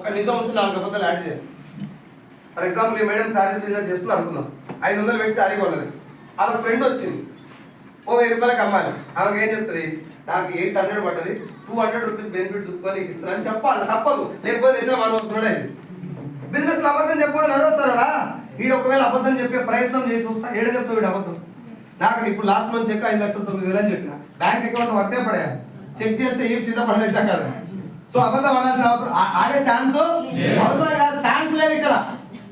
ఒక నిజం ఉంటుంది 4 అబద్ధాలు యాడ్ చేయాలి. ఫర్ ఎగ్జాంపుల్ ఈ మేడం శారీస్ బిజినెస్ చేస్తుంది అనుకుందాం, 500 పెట్టి శారీ కొన్నది. అలా ఫ్రెండ్ వచ్చింది, ఓ 1000 రూపాయలకి అమ్మాలి. ఆమెకు ఏం చెప్తుంది, నాకు 800 పడ్డది, 200 రూపీస్ బెనిఫిట్ చూసుకొని నీకు ఇస్తున్నాను చెప్పాలి, తప్పదు. లేకపోతే ఇతర మనం వస్తున్నాడు అయింది. బిజినెస్ అబద్ధం చెప్పకపోతే నడవస్తాడా? వీడు ఒకవేళ అబద్ధం చెప్పే ప్రయత్నం చేసి వస్తా, ఏడ చెప్తావు వీడు అబద్ధం. నాకు ఇప్పుడు లాస్ట్ మంత్ చెక్ 5,09,000 అని చెప్పిన, బ్యాంక్ అకౌంట్ వర్తే పడేయాలి, చెక్ చేస్తే ఏం సిద్ధపడలేదు కదా. సో అబద్ధం అనాల్సిన అవసరం, ఆడే ఛాన్స్ అవసరం కాదు, ఛాన్స్ లేదు ఇక్కడ.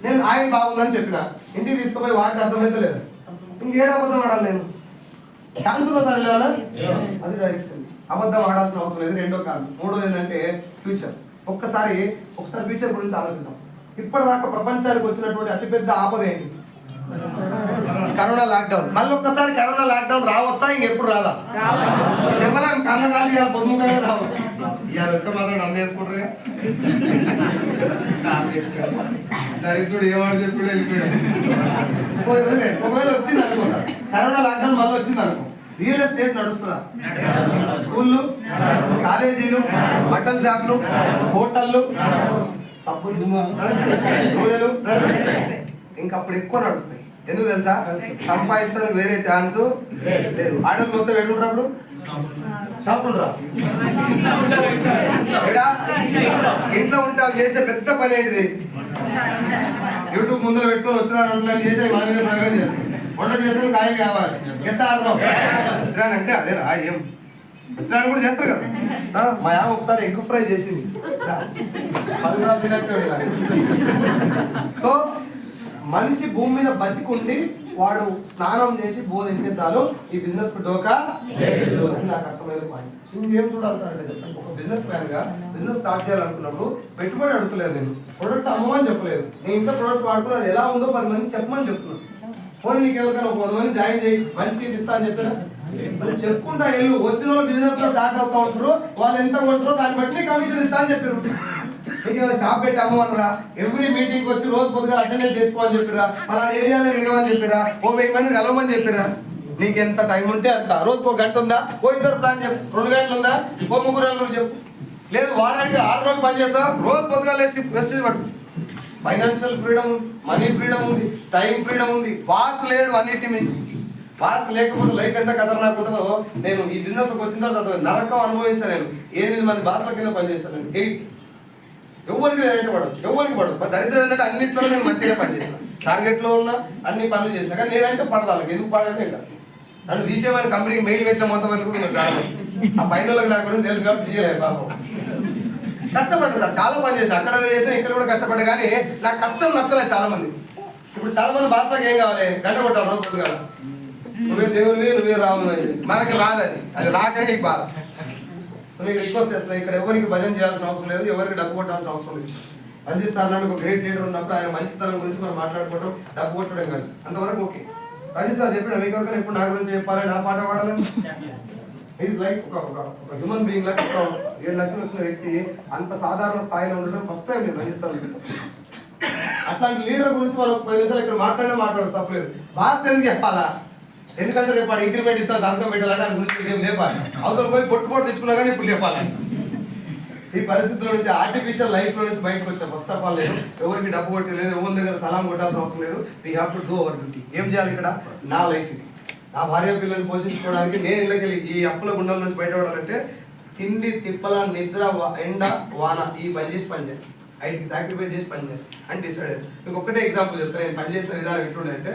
నేను ఆయన బాగుందని చెప్పిన, ఇంటికి తీసుకుపోయి వాడికి అర్థమైతే లేదు, ఇంకేడు అబద్ధం ఆడాలి నేను? ఛాన్స్ ఉందా సరేనా? అది డైరెక్షన్. అబద్ధం ఆడాల్సిన అవసరం లేదు. రెండో కారణం. మూడోది ఏంటంటే ఫ్యూచర్. ఒకసారి ఫ్యూచర్ గురించి ఆలోచిద్దాం. ఇప్పటిదాకా ప్రపంచానికి వచ్చినటువంటి అతిపెద్ద ఆపద ఏంటి? Corona lockdown. మళ్ళీ ఒక్కసారి కరోనా లాక్డౌన్ రావచ్చా? ఇంకెప్పుడు రాదా? కేవలం కన్నగాలి పొద్దుగానే రావచ్చు. ఇవాళ ఎంత మాత్రం నన్ను వేసుకుంటారుగా, దరిద్రుడు ఏవాడు చెప్పుడు వెళ్ళిపోయాడు. ఒకవేళ వచ్చింది అనుకో సార్, కరోనా లాక్డౌన్ మళ్ళీ వచ్చింది అనుకో, రియల్ ఎస్టేట్ నడుస్తుందా? స్కూళ్ళు, కాలేజీలు, బట్టల షాపులు, హోటళ్ళు, సబ్బులు, నూనెలు ఇంకా అప్పుడు ఎక్కువ నడుస్తాయి. ఎందుకు తెలుసా? సంపాదిస్తానికి వేరే ఛాన్స్ లేదు. ఆర్డర్ మొత్తం ఎడుకుంటారు, షాపులు రా ఇంట్లో ఉంటా. చేసే పెద్ద పని ఏంటిది? యూట్యూబ్ ముందర పెట్టుకొని వచ్చిన చేసే మన మీద ప్రయోగం చేస్తాం. వంట చేస్తే కాయలు కావాలి. అంటే అదే రా, ఏం వచ్చినా కూడా చేస్తారు కదా. మా యామ ఒకసారి ఎగ్ ఫ్రై చేసింది, 10 రోజులు తినట్టు. సో మనిషి భూమి మీద బతికుండి వాడు స్నానం చేసి బోధింటే చాలు, ఈ బిజినెస్ డోకా నాకు అర్థమైన పాయింట్. ఇంకేం చూడాలి సార్ అంటే చెప్పండి. ఒక బిజినెస్ మ్యాన్ గా బిజినెస్ స్టార్ట్ చేయాలనుకున్నప్పుడు పెట్టుబడి అడుగుతలేదు, నేను ప్రొడక్ట్ అమ్మమని చెప్పలేదు. నేను ఇంట్లో ప్రొడక్ట్ వాడుకున్నది ఎలా ఉందో 10 మంది చెప్పమని చెప్తున్నాను. పోనీ నీకు ఎవరికైనా 100 మంది జాయిన్ చేయి, మంచికి ఇస్తా అని చెప్పినా మరి చెప్పుకుంటా వెళ్ళు. వచ్చిన వాళ్ళు బిజినెస్ లో స్టార్ట్ అవుతా ఉంటారు, వాళ్ళు ఎంత కొంటారో దాన్ని బట్టి కమిషన్ ఇస్తా అని చెప్పారు. మీకు ఏమైనా షాప్ పెట్టి అమ్మన్నారా? ఎవ్రీ మీటింగ్ వచ్చి రోజు పొద్దుగా అటెండెన్స్ చేసుకోమని చెప్పిరా, అలా ఏరియాలో నిలవని చెప్పిరా, ఓ 1000 మంది కలవమని చెప్పిరా. నీకు ఎంత టైం ఉంటే అంత. రోజుకు 1 గంట ఉందా? ఓ 2 ప్లాన్ చెప్పు. 2 గంటలు ఉందా? ఓ 3 గంటలు చెప్పు. లేదు వారానికి 6 రోజులు పని చేస్తా, రోజు పొద్దుగా లేచి వెస్టేజ్ పట్టు. ఫైనాన్షియల్ ఫ్రీడమ్, మనీ ఫ్రీడమ్ ఉంది, టైం ఫ్రీడమ్ ఉంది. బాస్ లేడు అన్నిటి మించి. బాస్ లేకపోతే లైఫ్ ఎంత ఖతర్నాక్ ఉంటుందో. నేను ఈ బిజినెస్ వచ్చిన తర్వాత నరకం అనుభవించాను. నేను 8 మంది బాస్ల కింద పనిచేస్తాను. 8 ఎవరికి నేనంటే పడదు, ఎవరికి పడదు. మరి దరిద్రం ఏంటంటే అన్నింటిలో నేను మంచిగా పనిచేస్తాను. టార్గెట్లో ఉన్నా అన్ని పనులు చేసినా, కానీ నేనంటే పడదు. వాళ్ళకి ఎందుకు పడదే కాదు. నన్ను తీసేమని కంపెనీకి మెయిల్ పెట్టిన మొత్తం వరకు కూడా నేను చాలా ఆ పైన వాళ్ళకి నా గురించి తెలుసు కాబట్టి తీయలేదు. పాపం కష్టపడ్డా సార్, చాలా పని చేశాను. అక్కడ చేసినా ఇక్కడ కూడా కష్టపడ్డా, కానీ నాకు కష్టం నచ్చలేదు చాలా మంది. ఇప్పుడు చాలా మంది బాస్లకు ఏం కావాలి? గంట కొట్టాలి రోజు పొద్దుగా. నువ్వే దేవుని, నువ్వే రావు అని. మనకి రాదు, అది రాకనే నీకు బాధ. మీకు రిక్వెస్ట్ చేస్తున్నా, ఇక్కడ ఎవరికి భజన చేయాల్సిన అవసరం లేదు, ఎవరికి డబ్బు కొట్టాల్సిన అవసరం లేదు. రంజిత్ సార్ లాంటి ఒక గ్రేట్ లీడర్ ఉన్నప్పుడు ఆయన మంచితనం గురించి మనం మాట్లాడుకోవడం, డబ్బు కొట్టడం కాదు, అంతవరకు ఓకే. రంజిత్ సార్ చెప్పిన మీకు ఎవరికైనా ఇప్పుడు నా గురించి చెప్పాలి, నా పాట పాడాలని. ఈజ్ లైక్ ఒక హ్యూమన్ బీయింగ్ లైక్. ఒక 7 లక్షలు వచ్చిన వ్యక్తి అంత సాధారణ స్థాయిలో ఉండడం ఫస్ట్ టైం నేను రంజిత్ సార్. అట్లాంటి లీడర్ గురించి మనం 10 నిమిషాలు ఇక్కడ మాట్లాడడం తప్పలేదు. బాస్ ఎందుకు చెప్పాలా? ఎందుకంటే రేపు ఇంక్రిమెంట్ ఇస్తా, సంతకం పెట్టాలంటే ఆయన గురించి ఏం లేపాలి. అవతల పోయి పొట్టు తెచ్చుకున్నా కానీ ఇప్పుడు లేపాలి. ఈ పరిస్థితుల నుంచి, ఆర్టిఫిషియల్ లైఫ్ లో నుంచి బయటకు వచ్చా. ఫస్ట్ ఆఫ్ ఆల్ లేదు, ఎవరికి డబ్బు కొట్టలేదు, ఎవరి దగ్గర సలాం కొట్టాల్సిన అవసరం లేదు. We have to do our duty. ఏం చేయాలి ఇక్కడ? నా లైఫ్ ఇది. నా భార్య పిల్లల్ని పోషించుకోవడానికి నేను ఇళ్ళకి ఈ అప్పుల గుండెల నుంచి బయటపడాలంటే తిండి, తిప్పల, నిద్ర, ఎండ, వాన ఈ పని చేయాలి. ఐటీకి సాక్రిఫైస్ చేసి పని చేయాలి అని డిసైడ్ అయ్యారు. మీకు ఒక్కటే ఎగ్జాంపుల్ చెప్తాను. నేను పనిచేసిన విధానం ఎట్లుండే అంటే,